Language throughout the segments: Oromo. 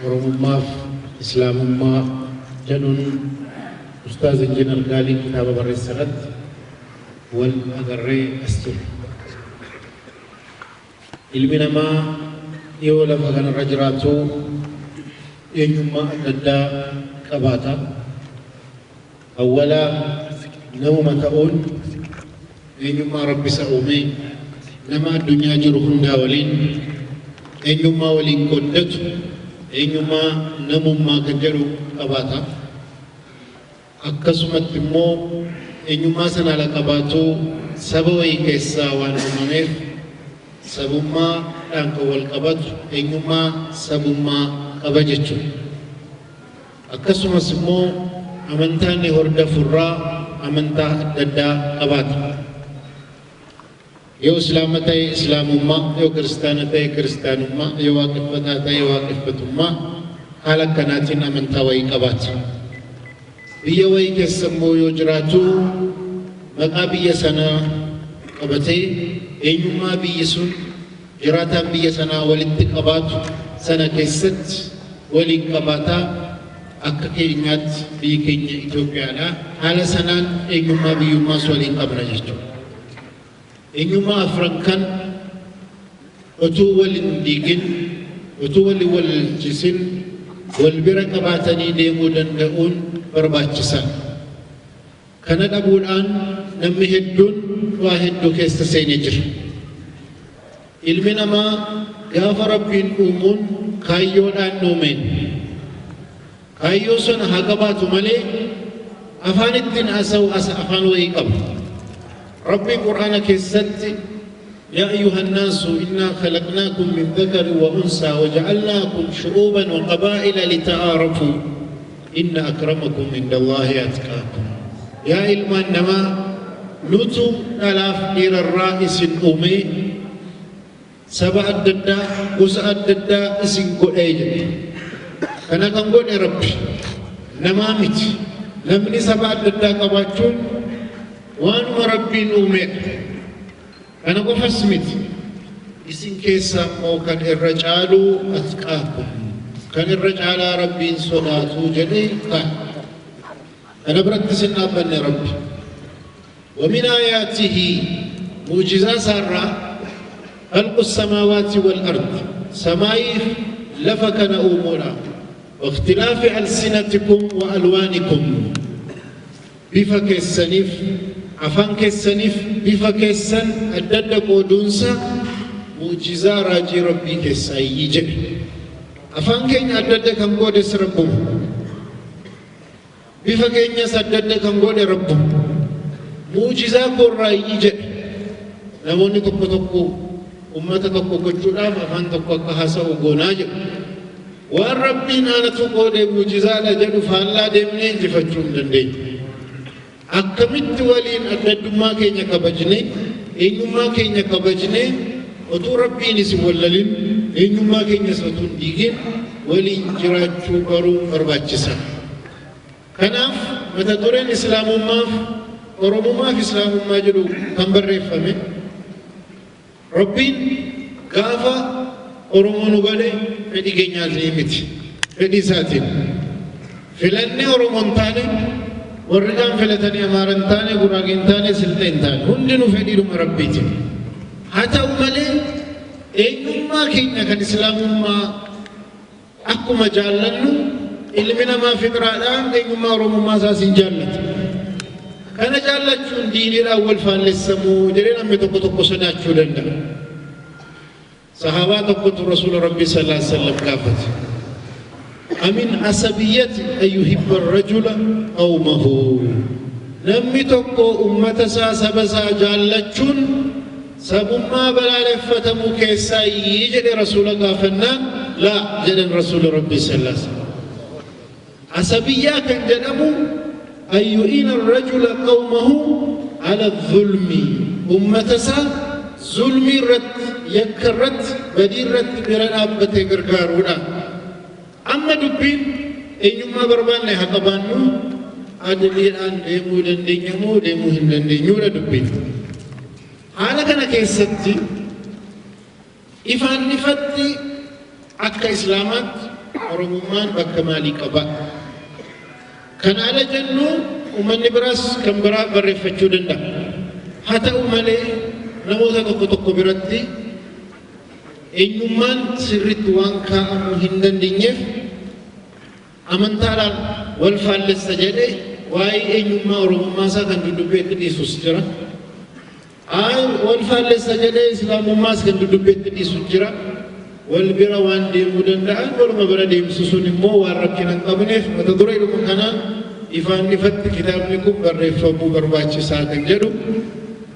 ورمماف إسلام ما جنون أستاذ إنجنير قالي كتاب برسالة والأقري أستر ilmi namaa yoo lafa kanarra jiraatu eenyummaa adda addaa qabaata. Awwala namuma ta'uun eenyummaa rabbi isa uume nama addunyaa jiru hundaa waliin eenyummaa waliin qooddatu eenyummaa namummaa kan jedhu qabaata. Akkasumatti immoo eenyummaa sana ala qabaatu saba wayii keessaa waan uumameef sabummaa dhaan wal qabatu eenyummaa sabummaa qaba jechuudha. Akkasumas immoo amantaan hordofurraa amantaa adda addaa qabaata. Yoo islaama ta'e islaamummaa, yoo kiristaana ta'e kiristaanummaa, yoo waaqeffataa ta'e waaqeffatummaa haala kanaatiin amantaa wayii qabaata. Biyya wayii keessa immoo yoo jiraatu maqaa biyya sanaa qabatee eenyummaa biyyi sun jiraataan biyya sanaa walitti qabaatu sana keessatti waliin qabaataa akka keenyaatti biyyi keenya Itoophiyaadha. Haala sanaan eenyummaa biyyummaas waliin qabna jechuudha. Eenyummaa afran kan utuu waliin diigin utuu waliin wal jisin wal bira qabaatanii deemuu danda'uun barbaachisaa. Kana dhabuudhaan namni hedduun waa hedduu keessa seenee jira. Ilmi namaa gaafa rabbiin uumuun kaayyoodhaan uumeen kaayyoo sana haa qabaatu malee afaan ittiin haasa'u afaan wayii qaba. Rabbiin Qur'aana keessatti yaa ayyuhan naasu innaa khalaqnaakum min dhakarin wa unsaa waja'alnaakum shu'uuban wa qabaa'ila lita'aarafuu inna akramakum indallaahi atqaakum. Yaa ilmaan namaa nutu dhalaaf dhiirarraa isin uumee saba adda addaa gosa adda addaa isin godhee jedhe. Kana kan godhe Rabbi namaa miti. Namni saba adda addaa qabaachuun waanuma Rabbiin uumedha. Kana qofas miti. Isin keessaa immoo kan irra caaluu atqaakum, kan irra caalaa Rabbiin sodaatu jedhee kaa'e. Kana biratti isin dhaabbanne Rabbi. ومن آياته معجزات سارة خلق السماوات والأرض سمايف لفكن أمورا واختلاف ألسنتكم وألوانكم بفك السنيف عفانك السنيف بفك السن أدد قدونسا معجزة راجي ربي كسايج عفانك أدد كم قدس ربهم بفك الناس أدد كم قد ربهم معجزة قرائي namoonni tokko tokko ummata tokko gochuudhaaf afaan tokko akka haasa'u goonaa jedhu. Waan Rabbiin aanatu qoodee muujizaadha jedhu faallaa deemnee injifachuu hin dandeenyu. Akkamitti waliin adda addummaa keenya kabajnee eenyummaa keenya kabajnee utuu Rabbiin isin wallalin eenyummaa keenyas utuu hin diigin waliin jiraachuu baruun barbaachisa. Kanaaf mata dureen islaamummaaf oromummaaf islaamummaa jedhu kan barreeffame Rabbiin gaafa Oromoon godhe fedhii keenyaatiin miti fedhii isaatiin filannee Oromoon taane warri kaan filatanii Amaaran taane Guraageen taane Silxeen taane hundinuu fedhiidhuma Rabbiitiin. Haa ta'u malee eenyummaa keenya kan islaamummaa akkuma jaallannu ilmi namaa fitraadhaan eenyummaa Oromummaa isaas hin jaallatu. Kana jaallachuun diiniidhaan wal faallessamuu jedhee namni tokko tokko sodaachuu danda'a. Sahaabaa tokkotu Rasuula Rabbii sallallahu alaihi wasallam gaafate. Amin asabiyyati an yuhibba ar-rajula qawmahu. Namni tokko ummata isaa saba isaa jaallachuun sabummaa balaaleffatamuu keessaa jedhe Rasuula gaafannaan laa jedhan Rasuula Rabbii sallallahu alaihi wasallam. Asabiyyaa kan jedhamu أن يؤين الرجل قومه على الظلم أمتسا ظلم رت يكرت بدير رت برنا أبتة غرغارونا أما دبين إنما بربان لها قبانو أدلين أن ديمو دندينيمو ديمو هندندينيو دبين حالا كان كيستي إفان نفتي أكا إسلامات oromummaan bakka maalii qaba kan ala jennu uummanni biraas kan biraa barreeffachuu danda'a haa ta'u malee namoota tokko biratti eenyummaan sirriitti waan kaa'amuu hin dandeenyeef amantaadhaan wal faallessa jedhee waa'ee eenyummaa oromummaa isaa kan dudubbeetti dhiisus jira. Wal faallessa jedhee islaamummaas kan dudubbeetti dhiisus jira. Wal bira waan deemuu danda'an waluma bira deemsu sun immoo waan rakkina hin qabneef mata duree dhuma kanaan ifaan ifatti kitaabni kun barreeffamuu barbaachisaa kan jedhu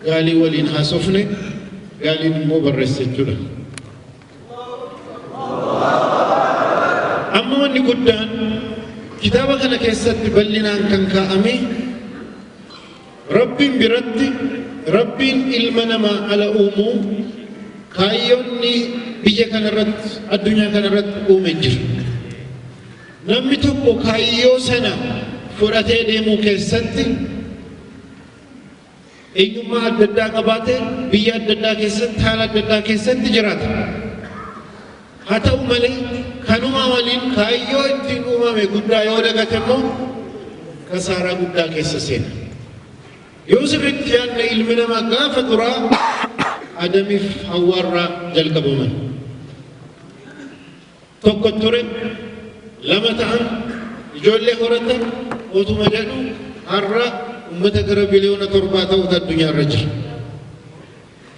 gaalii waliin haasofne gaaliin immoo barreessa jechuudha. Amma wanni guddaan kitaaba kana keessatti bal'inaan kan kaa'ame Rabbiin biratti Rabbiin ilma namaa ala uumuu kaayyoonni biyya kanarratti addunyaa kanarratti uume jiru. Namni tokko kaayyoo sana fudhatee deemuu keessatti eenyummaa adda addaa qabaatee biyya adda addaa keessatti haala adda addaa keessatti jiraata. Haa ta'u malee kanuma waliin kaayyoo ittiin uumame guddaa yoo dagate immoo kasaaraa guddaa keessa seena. Yoo sirriitti yaadne ilmi namaa gaafa duraa Adamiif Hawwaarraa jalqabaman. Tokko ture lama ta'an ijoollee horatan otuma jedhu har'a ummata gara biliyoona 7 ta'utu addunyaarra jira.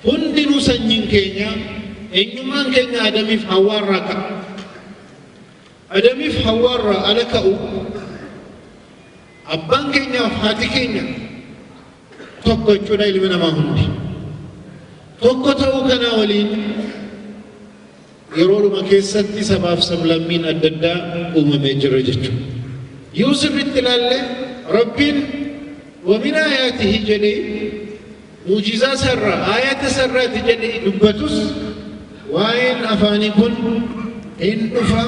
Hundinuu sanyiin keenya eenyummaan keenya Adamiif Hawwaarraa ka'a. Adamiif Hawwaarraa ala ka'u abbaan keenyaaf haati keenya tokko jechuudha ilmi namaa hundi. Tokko ta'uu kanaa waliin yeroodhuma keessatti sabaaf sablammiin adda addaa uumamee jira jechuudha. Yoo sirriitti ilaalle Rabbiin ومن آياته جدي موجزة سرّا آيات سرّا تجدي دبتوس وين أفاني كن إن أفا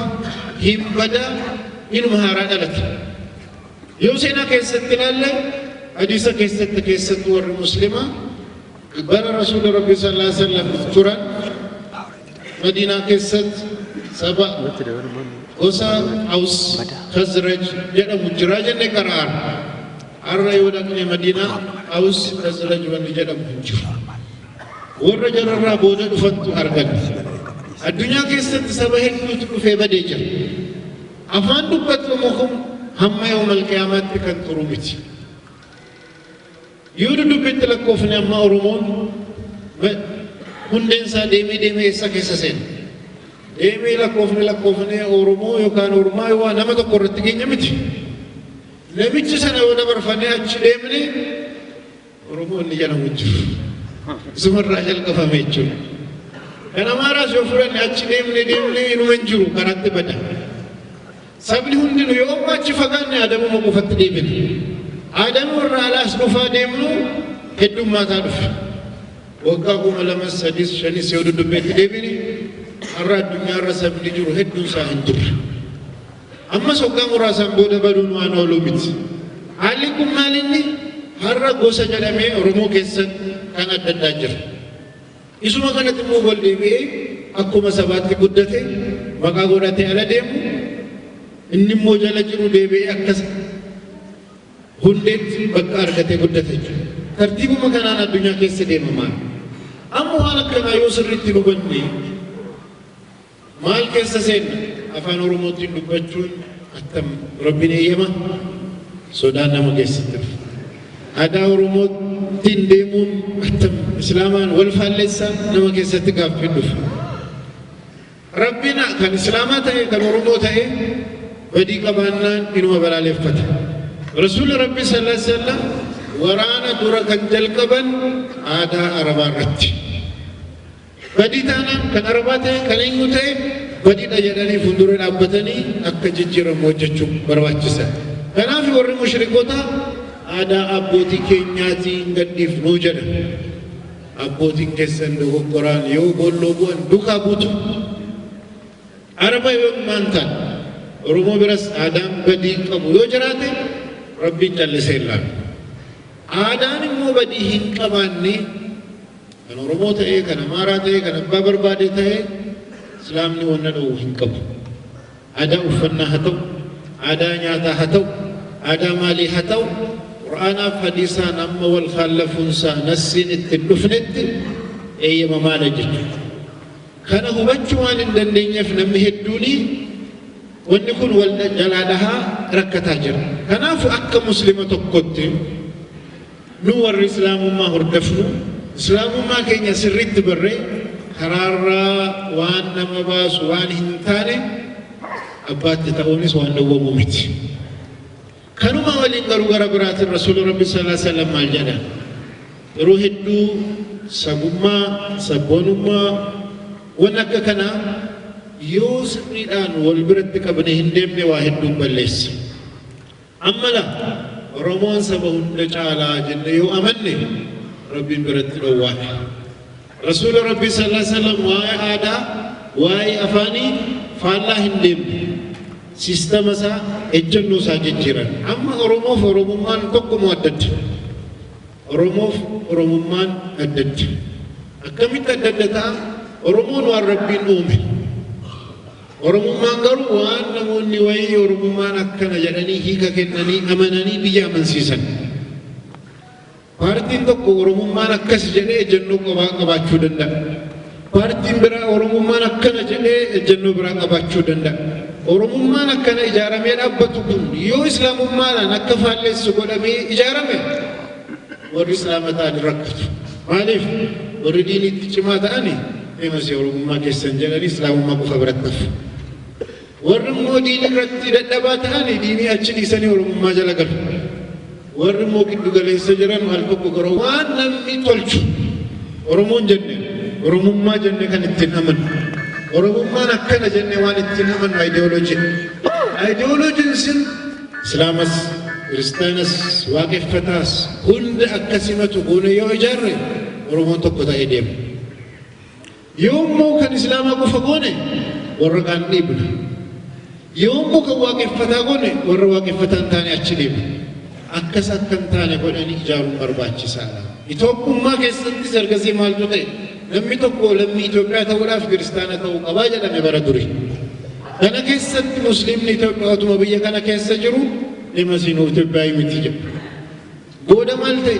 هم بدا إن مهارات لك يوسينا كيست تلالي حديثة كيست ور مسلمة بر رسول ربي صلى الله عليه وسلم تران مدينة كيست سبا غوسا أوس خزرج جدا مجراجا نكرار arra yoo dhaqne Madiinaa Awus Khazraj wanni jedhamu hin jiru. Warra jararraa booda dhufantu argame. Addunyaa keessatti saba hedduutu dhufee badee jira. Afaan dubbatamu kun hamma yawmal qiyaamaatti kan turu miti. Yoo dubbitti lakkoofne amma Oromoon hundeen isaa deemee eessa keessa seena. Deemee lakkoofne Oromoo yookaan Oromaa yoo nama tokko irratti geenya miti. Namichi sana yoo dabarfannee achi deemne Oromoon ni jedhamu jiru. Isumarraa jalqabame jechuudha. Kan Amaaraas yoo fudhanne achi deemne inuma hin jiru karaatti bada. Sabni hundinuu yoo achi fagaanne Adamuma qofatti deebine. Adamu irraa alaas dhufaa deemnu heddummaataa dhufe. Waggaa 2-3-5 yoo dudubbeetti deebine har'a addunyaarra sabni jiru hedduun isaa hin jirre. Amma sokkaa muraasaan booda baduun waan oolu miti. Haalli kun maalinni har'a gosa jedhamee Oromoo keessatti kan adda addaa jira. Isuma kanatti immoo wal deebi'ee akkuma sabaatti guddate maqaa godhatee ala deemu inni immoo jala jiru deebi'ee akkas hundeetti bakka argatee guddate jechuudha. Tartiibuma kanaan addunyaa keessa deemamaa. Amma waan akkanaa yoo sirriitti hubanne maal keessa seenna? Afaan Oromootiin dubbachuun attam Rabbiin eeyyama sodaan nama keessatti dhufa. Aadaa Oromootiin deemuun attam Islaamaan wal faallessaa nama keessatti gaaffii dhufa. Rabbiin kan Islaamaa ta'e kan Oromoo ta'e badii qabaannaan inuma balaaleffata. Rasuulli Rabbi sallallahu alaihi wasallam waraana dura kan jalqaban aadaa Arabaa irratti. Badii taanaan kan Arabaa ta'e kan eenyu ta'e badii jedhanii fuuldura dhaabbatanii akka jijjiiramu hojjechuu barbaachisa. Kanaaf warri mushrikoota aadaa abbootii keenyaatiin gadhiifnuu jedha. Abbootiin keessan dogoggoraan yoo bolloo bu'an duukaa buutu. Araba yoo maantaan Oromoo biras aadaan badii qabu yoo jiraate Rabbiin callisee ilaalu. Aadaan immoo badii hin qabaanne kan Oromoo ta'ee kan Amaaraa ta'ee kan abbaa barbaade ta'ee Islaamni wanna dhowwu hin qabu. aadaa uffannaa haa ta'u, aadaa nyaataa haa ta'u, aadaa maalii haa ta'u, qur'aanaaf hadiisaan amma wal khaallafuunsaa nassiin itti dhufnetti eeyyamamaadha jechuudha. Kana hubachuu waan hin dandeenyeef namni hedduuni wanni kun wal jalaa dhahaa rakkataa jira. Kanaafuu akka muslima tokkotti nu warri islaamummaa hordofnu islaamummaa keenya sirriitti barree karaarraa waan nama baasu waan hin taane abbaatti ta'uunis waan dhowwamu miti. Kanuma waliin garuu gara biraatiin rasuulli rabbi sallallahu alaihi wasallam maal jedhan yeroo hedduu sabummaa sabboonummaa waan akka kanaa yoo sirriidhaan wal biratti qabne hin deemne waa hedduu balleessa. Amma la Oromoon saba hunda caalaa jenne yoo amanne rabbiin biratti dhowwaadha. Rasuulli rabbi sallallahu alaihi wasallam waa'ee aadaa waa'ee afaanii faallaa hin deemne. Sistema isaa ejjennoo isaa jijjiiran. Amma Oromoof Oromummaan tokkuma addatti. Oromoof Oromummaan addatti. Akkamitti adda adda ta'a? Oromoon waan rabbiin uume. Oromummaan garuu waan namoonni wayii Oromummaan akkana jedhanii hiika kennanii amananii biyya amansiisan. Paartiin tokko Oromummaan akkas jedhee ejjennoo qabaachuu danda'a. Paartiin biraa Oromummaan akkana jedhee ejjennoo biraa qabaachuu danda'a. Oromummaan akkana ijaaramee dhaabbatu kun yoo islaamummaadhaan akka faalleessu godhamee ijaarame warri islaama ta'an rakkatu. Maaliif warri diiniitti cimaa ta'ani deemasee Oromummaa keessan jedhanii islaamummaa qofa biratti hafu. Warri immoo diinii irratti dadhabaa ta'ani diinii achi dhiisanii Oromummaa jala galu. Warri immoo giddu galeessa jiran al tokko garuu waan namni tolchu Oromoon jenne Oromummaa jenne kan ittiin amanu. Oromummaan akkana jenne waan ittiin amanu ideoloojii. Ideoloojiin sin Islaamas, Kiristaanas, Waaqeffataas hunda akkasimatu goone yoo ijaarre Oromoon tokko ta'ee deema. Yoo immoo kan Islaamaa qofa goone warra kaan dhiibna. Yoo immoo kan Waaqeffataa goone warra Waaqeffataa hin taane achi dhiibna. Akkas akka hin taane godhanii ijaaruun barbaachisaadha. Itoophiyummaa keessattis ergasii maaltu ta'e? Namni tokko lammii Itoophiyaa ta'uudhaaf kiristaana ta'uu qabaa jedhame bara durii. Kana keessatti musliimni Itoophiyaatuma biyya kana keessa jiru dhimma siinuu Itoophiyaa miti jedhu. Booda maal ta'e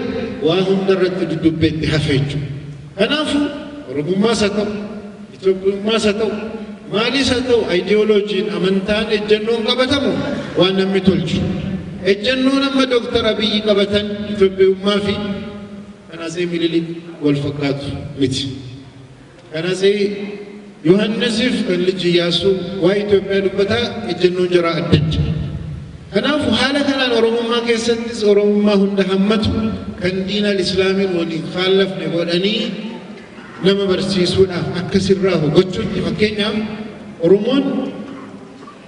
waa hunda irratti dudubbeetti hafee jechuudha. Kanaafuu Oromummaas haa ta'u, Itoophiyummaas haa ta'u, maaliis haa ta'u ideoloojiin amantaan ejjennoon qabatamu waan namni tolchu. Ejjennoon amma Dooktar Abiyyi qabatan Itoophiyummaa fi kanasee Minilik wal fakkaatu miti. Kanasee Yohaannisiif kan liji Iyyaasuu waa Itoophiyaa dubbataa ejjennoon jara adda adda. Kanaafuu haala kanaan Oromummaa keessattis Oromummaa hunda hammatu kan diina Islaamiin waliin faallafne godhanii nama barsiisuudhaaf akka sirraa gochuutti fakkeenyaaf Oromoon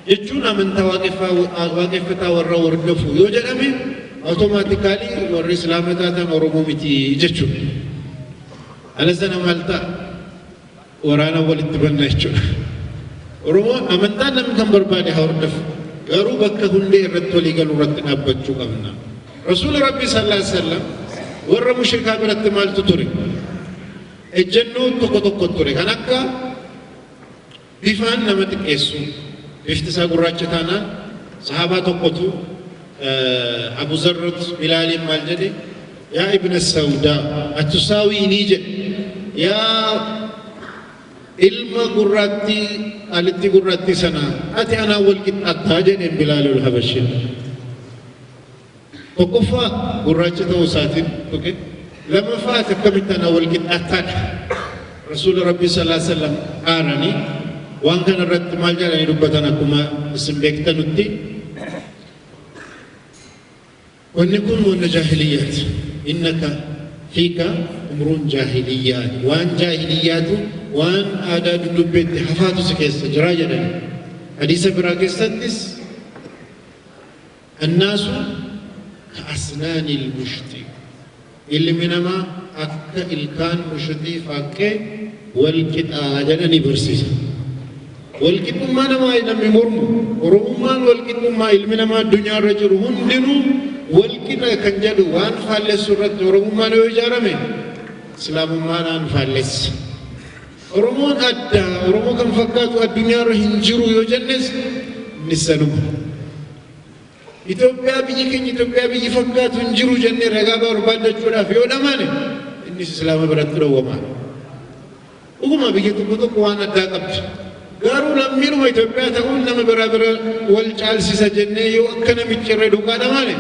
jechuun amantaa waaqeffataa warra hordofu yoo jedhame automaatikaalii warri Islaama taatan Oromoo miti jechuudha. Alasana maal ta'a waraana walitti banna jechuudha. Oromoon amantaa namni kan barbaade haa hordofu. Garuu bakka hundee irratti walii galuu irratti dhaabbachuu qabna. Rasuulli Rabbi sallallahu alaihi wasallam warra mushrikaa biratti maaltu ture? Ejjennoo tokko tokko ture kan akka bifaan nama xiqqeessu bifti isaa gurraacha taanaan sahaabaa tokkotu Abu Zarrat Bilaaliin maal jedhe yaa ibna Sawdaa atusaawiinii jedhe yaa ilma gurraattii alitti gurraattii sana ati anaa wal qixxaattaa jedheen Bilaalul Habashiin. Tokkoffaa gurraacha ta'uu isaatiin tuqe lamaffaa ati akkamitti anaa wal qixxaattaadha. Rasuulli Rabbi sallallahu alaihi wasallam aaranii waan kana irratti maal jedhanii dubbatan akkuma isin beektanutti wanni kun wanna jaahiliyyaati. Innaka fiika umruun jaahiliyyaati. Waan jaahiliyyaatu waan aadaa dudubbeetti hafaatu si keessa jira jedhani. Hadiisa biraa keessattis annaasu ka'asnaani ilmushti. Ilmi namaa akka ilkaan mushitii faaqqee wal qixaa jedhanii barsiisa. Walqixxummaa namaa namni mormu Oromummaan walqixxummaa ilmi namaa addunyaa irra jiru hundinuu walqixa kan jedhu waan faallessu irratti Oromummaan yoo ijaarame Islaamummaadhaan faallessa. Oromoon adda Oromoo kan fakkaatu addunyaa irra hin jiru yoo jennes نسنوب إثيوبيا بيجين إثيوبيا بيجي فكات ونجرو جنة رجابة وربادة جولا في ولا مانه إني سلامة براتلو وما وما بيجي تقولوا كوانا داكبت قالوا لميرو إثيوبيا تقول لما برابر والجال سيسا جنة يو أكنا متشرد وكذا مانه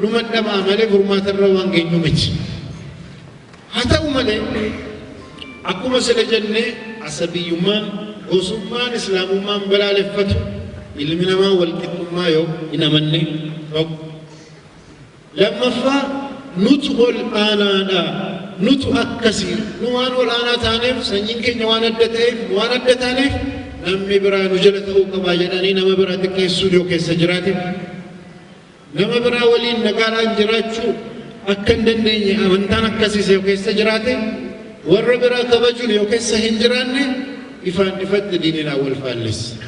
لما دام عمله فرمات الروان جينو متش حتى وماله أكو مسألة جنة عصبي يومان غصومان إسلام يومان بلا لفتو ilmina ma wal kituma yo ina manne ok lamma fa nutqul anada nutu akasir nuwan wal anatane sanyin ke nyawana datane nammi biranu jalatu kama jadani nama birati ke studio ke sajrati nama bira walin nagara jirachu akkan dandenye amantan akasise ke sajrati warra bira kabajul yo ke sahinjranne ifan ifad dinina wal falis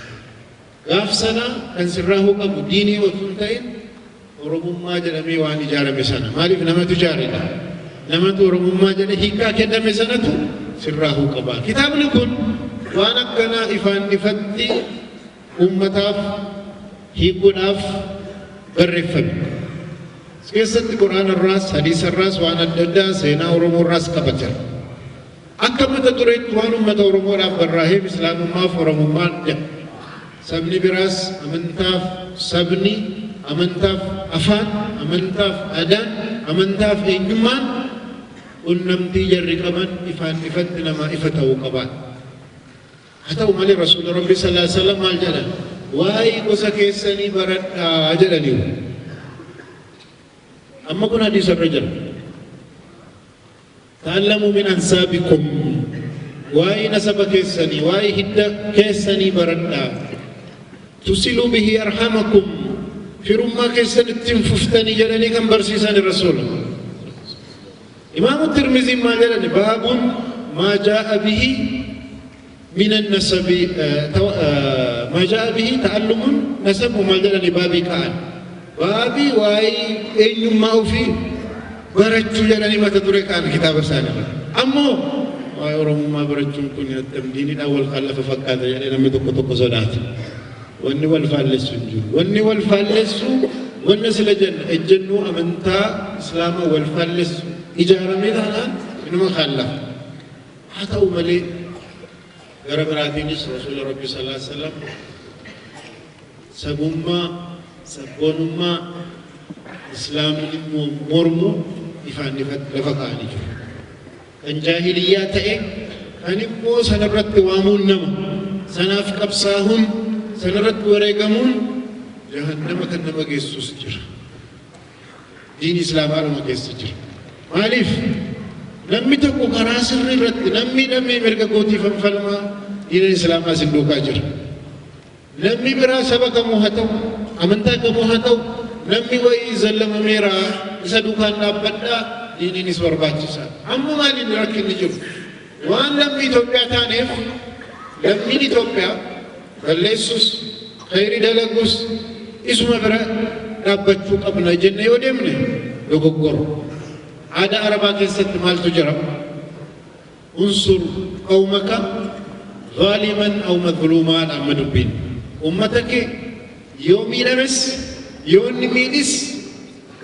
غاف سنة كنسراه قبو ديني وثنتين ورمم ما جلمي واني جارة مسنة مالف نما تجارنا نما تورمم ما جل هيكا كده مسنة سراه قبا كتاب نكون وانا كنا إفان نفتي أمتاف هيكوناف برفن سكسة القرآن الراس حديث الراس وانا الددا سينا ورمو الراس كبتر أكما تدريت وانو مدى ورمو راب الراهيب إسلام ما فرمو ما جل سبني براس أمنتاف سبني أمنتاف أفان أمنتاف أدان أمنتاف إنجمان ونمتي جري كمان إفان إفتنا ما إفتاو كبان حتى ومالي رسول ربي صلى الله عليه وسلم الجنة واي كسكيسني برد أجلني أما كنا حديث الرجل تعلموا من أنسابكم واي نسب كيسني واي هدى كيسني برد تسلوا به أرحمكم في رمى كيسن التنففتني جلني كم برسيسان الرسول إمام الترمذي ما جلني باب ما جاء به من النسب ما جاء به تعلم نسب وما جلني بابي كان بابي واي أين ما في برجو جلني ما تدرك عن كتاب سالم أمو واي رمى برجو كن التمدين أول خلف فكاد يعني لم يدق صدات واني والفالسو واني والفالسو والنسل الجنو أمنتا إسلام والفالسو إجارة ميدانا إنما خلف حتى أمالي غرب راتينيس رسول ربي صلى الله عليه وسلم سبوما سبونما إسلام مرمو إفان لفقاني كان جاهليات كان يمو سنبرت وامون نما سناف قبصاهم سنرد وريقمون جهنم كنما قيسو سجر دين إسلام عالما قيسو سجر ماليف نمي تقو قراسر رد نمي مرقا قوتي فنفلما دين الإسلام سندوكا جر نمي برا سبك موهتو أمنتاك موهتو نمي وإي زلم ميرا سدوكا نابدا دين نسور باجسا أمو مالي نركي نجف وان نمي توبيا تانيف نمي توبيا فليسوس خير دلقوس اسمه برا رابطو قبنا جنة ودمنا لغوغور عادة عربا كيست مال تجرب انصر قومك ظالما أو مظلوما أمد بين أمتك يومي نمس يوم مينس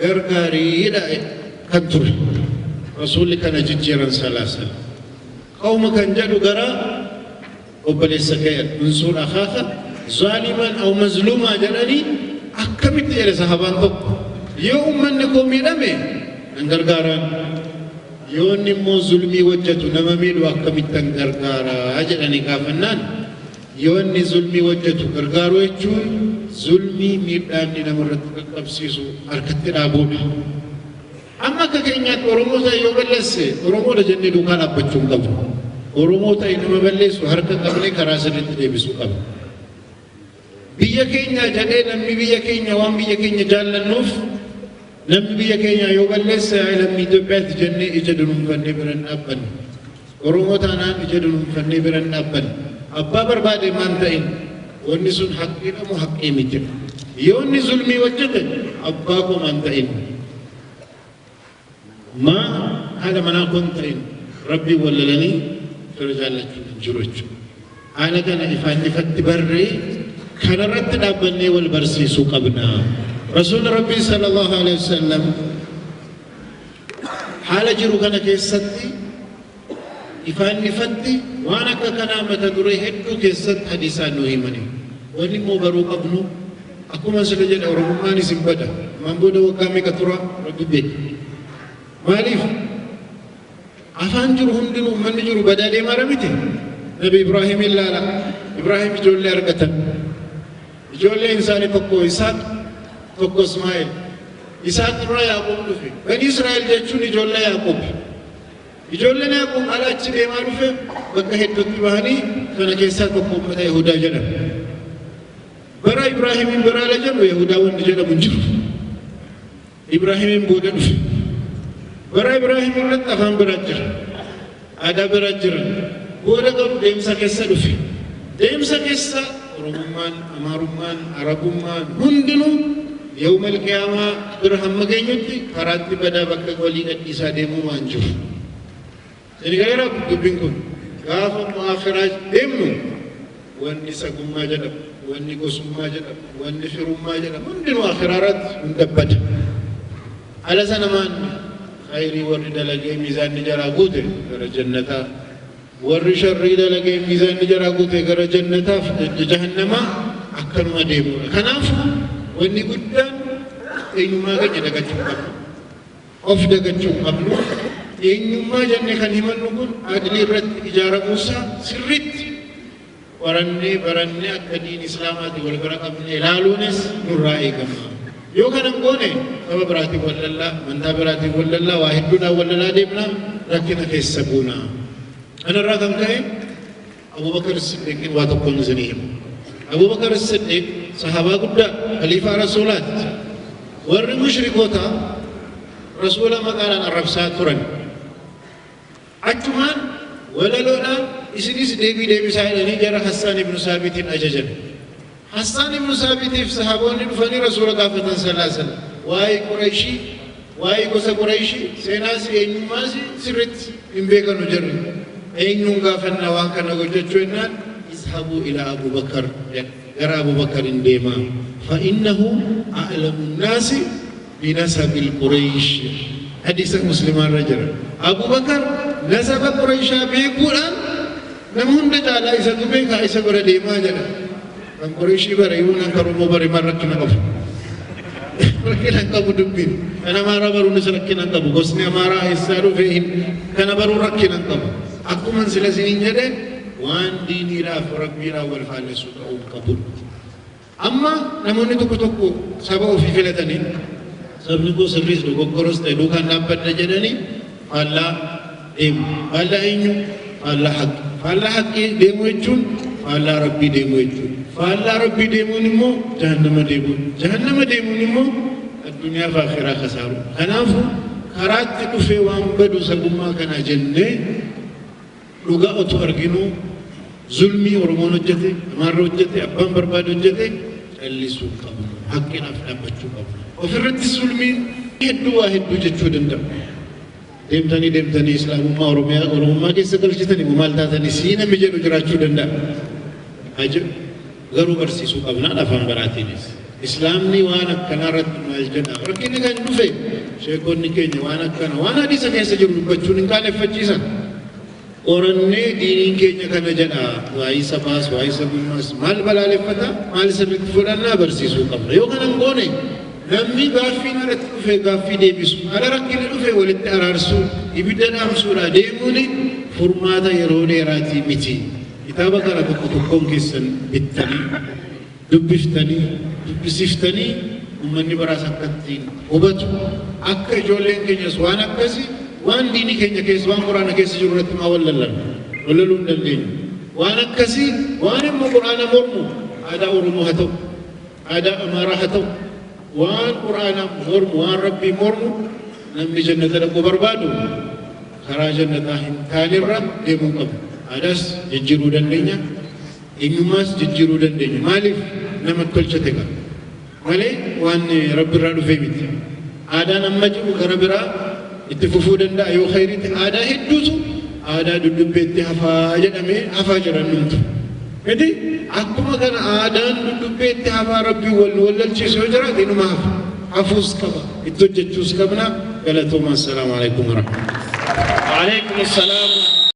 غرغاري لا كنتر رسولك نججيرا سلاسل قومك انجدوا غرا وبلي سكير منصور أخاك ظالما أو مظلوما جلني أكملت إلى صحابان تب يوم من نقوم ينامي نغرغارا يوم نمو ظلمي وجهتو نماميل وأكملت نغرغارا أجلني كافنان يوم ظلمي وجهتو غرغارو يجون ظلمي ميرداني نمرت قبسيسو أركت رابون أما كأنيات أورموزا يوبلسي أورموزا جنة دوكان أبتشون قبل أورموزا إنما بلسو حركة قبل كراسة تدبسو قبل biyya keenya jedhee namni biyya keenya waan biyya keenya jaallannuuf namni biyya keenya yoo balleessa lammii Itoophiyaatti jennee ija dunuunfannee bira hin dhaabbanne Oromoo taanaan ija dunuunfannee bira hin dhaabbanne abbaa barbaade maan ta'in wanni sun haqqiidha moo haqqii miti yoo inni zulmii hojjete abbaa koo maan ta'in maa haadha manaa koon ta'in rabbii wallalanii fira jaallachuun hin jiru jechuudha haala kana ifaan ifatti barree كان رتب أبني والبرسي سوق أبنا رسول ربي صلى الله عليه وسلم حال جرو كان كيستي إفان نفتي وانا كنامة دري هدو كيست حديثا نوهمني واني مبروك ابنو أكو ما سلجل أورماني سنبدا من بودا وقامي كترى ربي بيت ماليف أفان جرو هندنو من جرو بدالي ما رميته نبي إبراهيم إلا لا إبراهيم جولي أرقتا جولي إنساني تقو إساق تقو إسماعيل إساق نرى يعقوب نفي بني إسرائيل جاتشوني جولي يعقوب جولي يعقوب على أجل ما نفي بكا هدوت بهاني فانا كيسا تقو مدى يهودا جنا برا إبراهيم برا لجن ويهودا ونجنا منجر إبراهيم بودا نفي برا إبراهيم رت أفهم براجر ada berajaran, boleh kalau demsa kisah dufi, demsa kisah Roman, Amaruman, Arabuman, hundinu, yaumil kiamah berham maganyuti, karati pada bakal golingat isa demu manjur. Jadi kira aku bingkun, kafa muakhirat demu, wani sagum majadab, wani gosum majadab, wani firum majadab, hundinu akhirat undabad. Alasan aman. خيري ورد لقي ميزان نجرا قوته كر جنتا ور شري لقي ميزان نجرا قوته كر جنتا جهنم أكثر ما ديمون خناف وني قدام إنما كجدا كجوم أوف دا كجوم قبل إنما جنة خنيمان نقول أدلي رد إجارة موسى سرت ورني برني أكدين إسلامات والبركة من إلالونس نرائي كمان يو كان نقوله أبا براتي ولا الله من ذا براتي ولا الله واحدنا ولا لا ديمنا لكن كيسبونا أنا راكم كاي أبو بكر الصديق واتقون زنيهم أبو بكر الصديق صحابة قدّا خليفة رسولات ور مشركوتا رسول ما قال الرب ساترن أجمعان ولا لولا إسنيس ديبي سائلني جرى حسان بن ثابت أججن حسان بن ثابت في صحابون فني رسول الله صلى الله عليه وسلم واي قريشي واي قصة قريشي سيناسي إنماسي سرت إن بيكا نجر إنهم غافنا وانكنا وجدنا اذهبوا إلى أبو بكر يرى أبو بكر ديما فإنه أعلم الناس بنسب القريش حديث مسلم الرجل أبو بكر نسب قريش بيقول نمون دجال إذا تبيك إذا قرى ديما جنا أن قريشي بريون أن كرمو بري مركنا قف ركنا قبو دبين أنا ما ربرو نسركنا قبو قصني ما راه يسارو فيهن كان برو ركنا قبو أكو من سلسلين جده وان ديني را فرق بيرا والفالسو قوم قبول أما نموني تكو تكو سبعو في فلتني سبنكو سبريس لكو قرص تدو كان نابد نجدني فالله ديم فالله إنيو فالله حق فالله حق ديمو يجون فالله ربي ديمو يجون فالله ربي ديمو نمو جهنم ديمو جهنم ديمو نمو الدنيا فاخرة خسارو خنافو خرات تكفي وانبدو سبما كان جنة لغا أتو أرغنو ظلمي ورمون وجته أمار وجته أبان برباد وجته اللي سوق قبل حقنا فلا بچو قبل وفرت الظلمي هدو واحدو جتشو دندم ديمتاني إسلام ما ورمما كيسا قلشتني ممالتاتني سينا مجلو جراچو دندم أجب غرو برسي سوق قبلنا نفهم براتينيس إسلامني وانا كنارت مالجنا وركيني كان نفي شيكون نكيني وانا ديسا كيسا جرو بچو نكالي فجيسا Orangnya dini kenya kana jana wai sabas wai sabumas mal balale fata mal sabit fulana bersisu kamna yo kana ngone nammi gafi na retfe gafi de bisu ala rakina dufe walit ararsu ibidana amsura demuni furmata yerone rati miti kitaba kana tukukon kisan bittani dubbiftani dubbisiftani ummanni barasakkatin ubatu akka jolen kenya swana kasi وان ديني كينيا كيس وان قرآن كيس جرورت ما وللون دلين وان كسي وان مو قرآن مرمو هذا أورمو هتو هذا أمارة هتو وان قرآن مرمو وان ربي مرمو نمي جنة لكو بربادو خرا جنة تاني الرب ديمو قبل هذا ججرو دلينيا إنماس ججرو دلينيا مالف نمت كل شتك مالي وان ربي رادو فيمت هذا نمجو كربي اتفقوا دندا أيو خيرت هذا هدوسو هذا دودبت هفا جدامي هفا جرانوت Jadi akkuma kana aadaan dubbeetti hafaa rabbii wallolchiisu yoo jiraate inuma hafuus qaba itti hojjechuus qabna. Galatoomaa. Assalaamu alaikum warahmatullahi. Wa alaikum assalam.